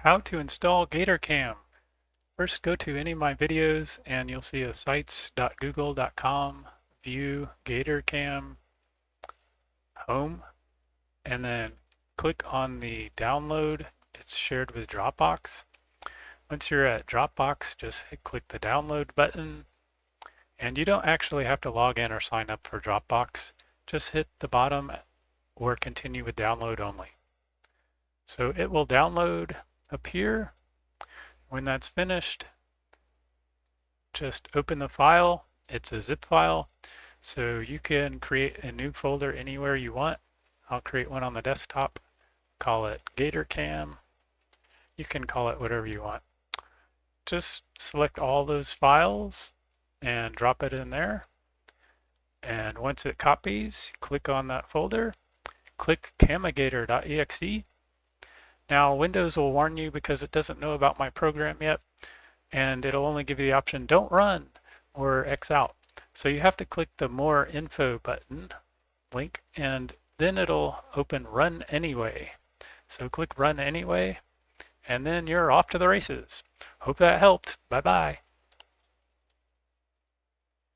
How to install GatorCAM. First, go to any of my videos and you'll see a sites.google.com view GatorCAM home, and then click on the download. It's shared with Dropbox. Once you're at Dropbox, just click the download button, and you don't actually have to log in or sign up for Dropbox. Just hit the bottom or continue with download only. So it will download up here. When that's finished, just open the file. It's a zip file, so you can create a new folder anywhere you want. I'll create one on the desktop, call it GatorCAM. You can call it whatever you want. Just select all those files and drop it in there. And once it copies, click on that folder, click camigator.exe. Now Windows will warn you because it doesn't know about my program yet, and it'll only give you the option don't run or X out. So you have to click the more info button link, and then it'll open run anyway. So click run anyway, and then you're off to the races. Hope that helped. Bye bye.